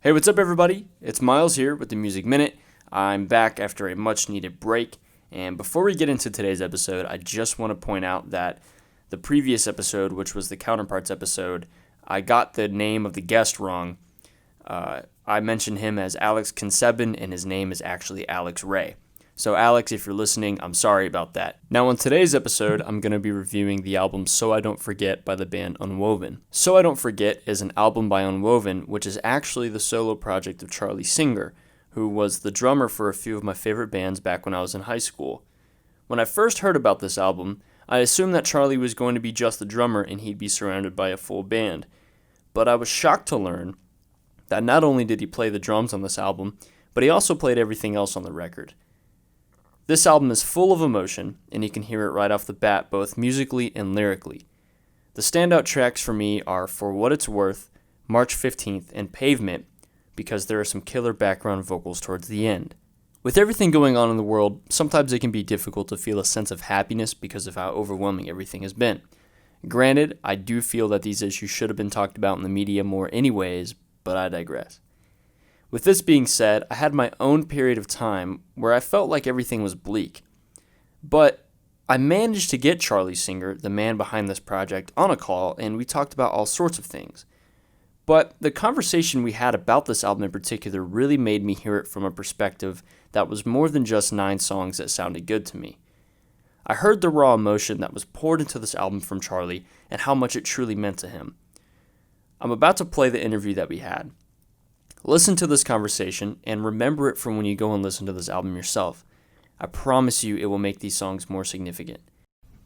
Hey, what's up, everybody? It's Miles here with the Music Minute. I'm back after a much needed break. And before we get into today's episode, I just want to point out that the previous episode, which was the Counterparts episode, I got the name of the guest wrong. I mentioned him as Alex Consebin, and his name is actually Alex Ray. So, Alex, if you're listening, I'm sorry about that. Now, on today's episode, I'm going to be reviewing the album So I Don't Forget by the band Unwoven. So I Don't Forget is an album by Unwoven, which is actually the solo project of Charlie Singer, who was the drummer for a few of my favorite bands back when I was in high school. When I first heard about this album, I assumed that Charlie was going to be just the drummer and he'd be surrounded by a full band. But I was shocked to learn that not only did he play the drums on this album, but he also played everything else on the record. This album is full of emotion, and you can hear it right off the bat, both musically and lyrically. The standout tracks for me are For What It's Worth, March 15th, and Pavement, because there are some killer background vocals towards the end. With everything going on in the world, sometimes it can be difficult to feel a sense of happiness because of how overwhelming everything has been. Granted, I do feel that these issues should have been talked about in the media more anyways, but I digress. With this being said, I had my own period of time where I felt like everything was bleak. But I managed to get Charlie Singer, the man behind this project, on a call, and we talked about all sorts of things. But the conversation we had about this album in particular really made me hear it from a perspective that was more than just 9 songs that sounded good to me. I heard the raw emotion that was poured into this album from Charlie and how much it truly meant to him. I'm about to play the interview that we had. Listen to this conversation and remember it from when you go and listen to this album yourself. I promise you it will make these songs more significant.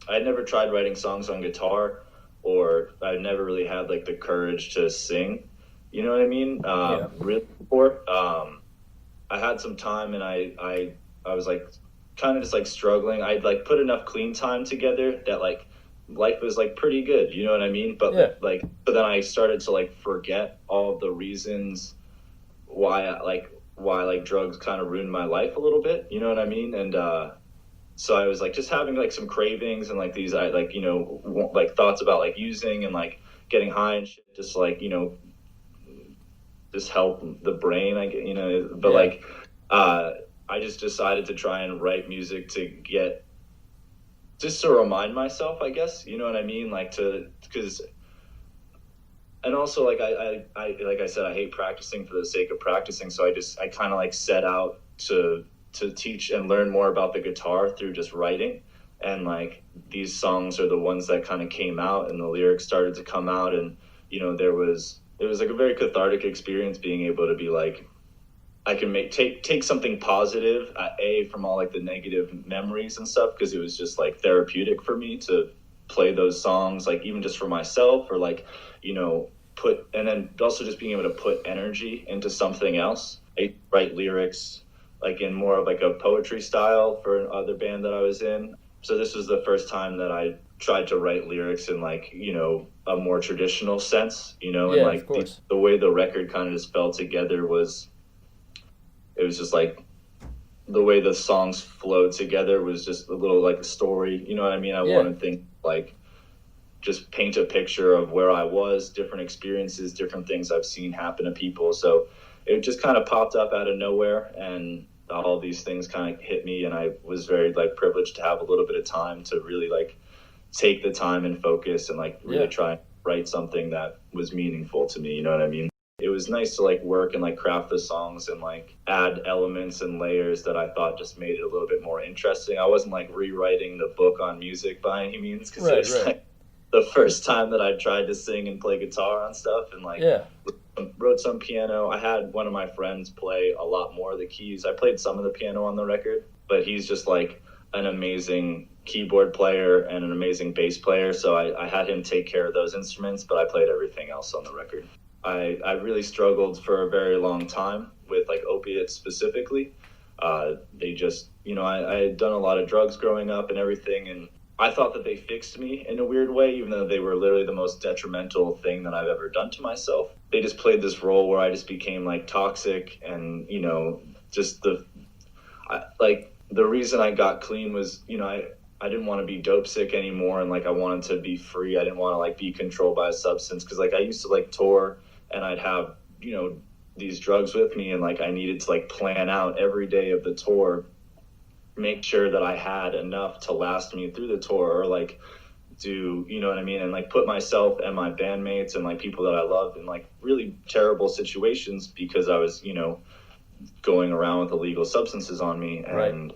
I had never tried writing songs on guitar, or I never really had like the courage to sing. You know what I mean? Really before. I had some time, and I was like kind of just like struggling. I'd like put enough clean time together that like life was like pretty good. You know what I mean? But so then I started to like forget all the reasons why drugs kind of ruined my life a little bit, you know what I mean? And so I was like just having like some cravings and like these like thoughts about like using and like getting high and shit, just like just help the brain, I just decided to try and write music to get just to remind myself, I guess, you know what I mean, because and also, like like I said, I hate practicing for the sake of practicing. So I kind of like set out to teach and learn more about the guitar through just writing. And like these songs are the ones that kind of came out, and the lyrics started to come out, and it was like a very cathartic experience being able to be like, I can take something positive from all like the negative memories and stuff, because it was just like therapeutic for me to play those songs, like even just for myself, or like and then also just being able to put energy into something else. I write lyrics like in more of like a poetry style for another band that I was in. So this was the first time that I tried to write lyrics in like, a more traditional sense, and like the way the record kind of just fell together was just like the way the songs flowed together was just a little like a story, you know what I mean? I want to think like just paint a picture of where I was, different experiences, different things I've seen happen to people. So it just kind of popped up out of nowhere, and all these things kind of hit me, and I was very like privileged to have a little bit of time to really like take the time and focus and like really try and write something that was meaningful to me, you know what I mean? It was nice to like work and like craft the songs and like add elements and layers that I thought just made it a little bit more interesting. I wasn't like rewriting the book on music by any means, because it was like the first time that I tried to sing and play guitar on stuff, and like wrote some piano. I had one of my friends play a lot more of the keys. I played some of the piano on the record, but he's just like an amazing keyboard player and an amazing bass player. So I had him take care of those instruments, but I played everything else on the record. I really struggled for a very long time with like opiates specifically. They just, I had done a lot of drugs growing up and everything, and I thought that they fixed me in a weird way, even though they were literally the most detrimental thing that I've ever done to myself. They just played this role where I just became like toxic, and just the reason I got clean was I didn't want to be dope sick anymore, and like I wanted to be free. I didn't want to like be controlled by a substance, because like I used to like tour, and I'd have these drugs with me, and like I needed to like plan out every day of the tour, make sure that I had enough to last me through the tour, or like do, you know what I mean, and like put myself and my bandmates and like people that I loved in like really terrible situations because I was, you know, going around with illegal substances on me. And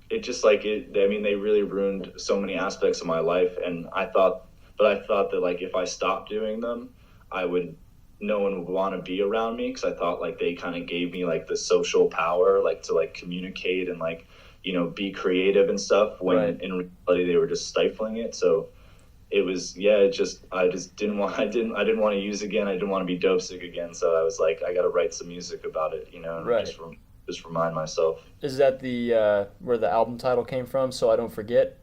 it just like it, I mean, they really ruined so many aspects of my life. And I thought that like if I stopped doing them, I would, no one would want to be around me, because I thought like they kind of gave me like the social power, like to like communicate and like, you know, be creative and stuff, when in reality they were just stifling it. So it was, I just didn't want to use again. I didn't want to be dope sick again. So I was like, I got to write some music about it, you know, and just remind myself. Is that the where the album title came from? So I Don't Forget?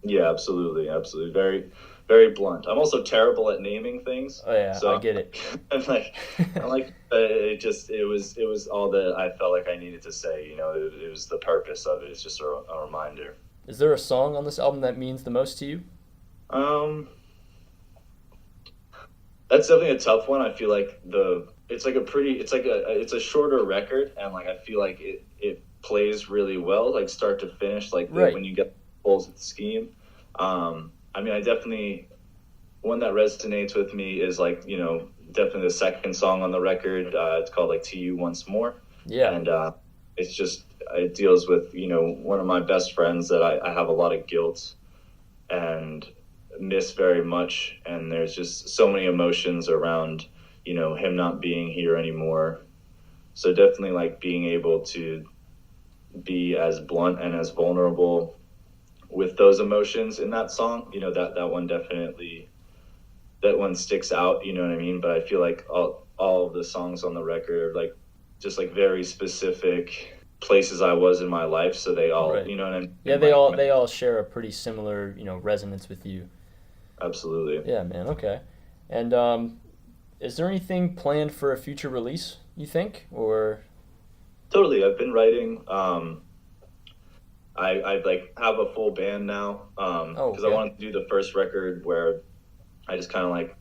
Yeah, absolutely. Very, very blunt. I'm also terrible at naming things. Oh yeah, so I get it. I'm like, it was all that I felt like I needed to say. You know, it was the purpose of it. It's just a reminder. Is there a song on this album that means the most to you? That's definitely a tough one. I feel like it's a shorter record, and like I feel like it plays really well, like start to finish, like when you get full scheme. I mean, I definitely, one that resonates with me is like, you know, definitely the second song on the record. It's called like To You Once More. Yeah. And it deals with, you know, one of my best friends that I have a lot of guilt and miss very much. And there's just so many emotions around, you know, him not being here anymore. So definitely like being able to be as blunt and as vulnerable with those emotions in that song, you know, that one sticks out, you know what I mean? But I feel like all of the songs on the record are like just like very specific places I was in my life, so they all, you know what I mean? Yeah, they all share a pretty similar, you know, resonance with you. Absolutely. Yeah, man. Okay. And is there anything planned for a future release, you think, or? Totally. I've been writing. I like have a full band now, because I wanted to do the first record where I just kind of like,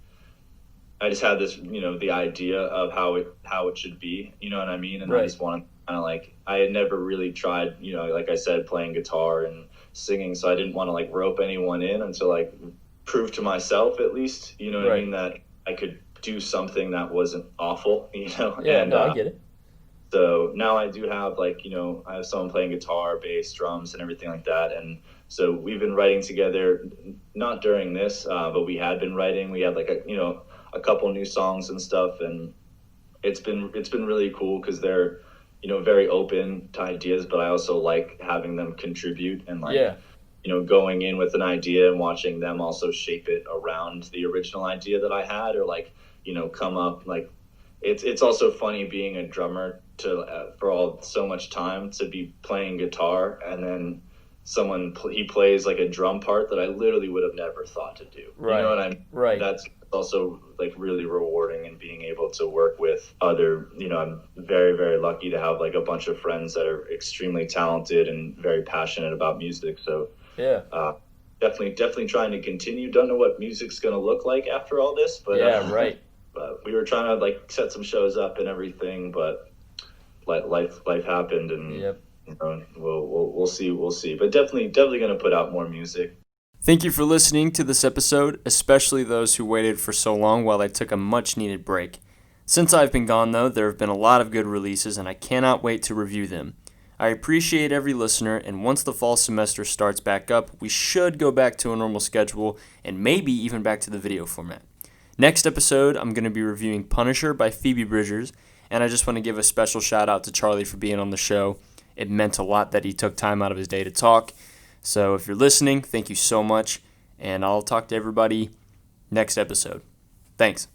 I just had this, you know, the idea of how it should be, you know what I mean? And I just wanted kind of like, I had never really tried, you know, like I said, playing guitar and singing, so I didn't want to like rope anyone in until like prove to myself at least, you know what I mean, that I could do something that wasn't awful, you know? Yeah, and, I get it. So now I do have like, you know, I have someone playing guitar, bass, drums, and everything like that. And so we've been writing together, not during this, but we had been writing. We had like a couple new songs and stuff, and it's been really cool because they're, you know, very open to ideas, but I also like having them contribute and like, you know, going in with an idea and watching them also shape it around the original idea that I had, or like, you know, come up like, it's also funny being a drummer for so much time to be playing guitar, and then he plays like a drum part that I literally would have never thought to do. Right. You know what I mean? Right. That's also like really rewarding, and being able to work with other, you know, I'm very, very lucky to have like a bunch of friends that are extremely talented and very passionate about music. So definitely trying to continue. Don't know what music's going to look like after all this, but But we were trying to like set some shows up and everything, but life happened, and you know, we'll see. But definitely going to put out more music. Thank you for listening to this episode, especially those who waited for so long while I took a much-needed break. Since I've been gone, though, there have been a lot of good releases, and I cannot wait to review them. I appreciate every listener, and once the fall semester starts back up, we should go back to a normal schedule, and maybe even back to the video format. Next episode, I'm going to be reviewing Punisher by Phoebe Bridgers, and I just want to give a special shout out to Charlie for being on the show. It meant a lot that he took time out of his day to talk. So if you're listening, thank you so much, and I'll talk to everybody next episode. Thanks.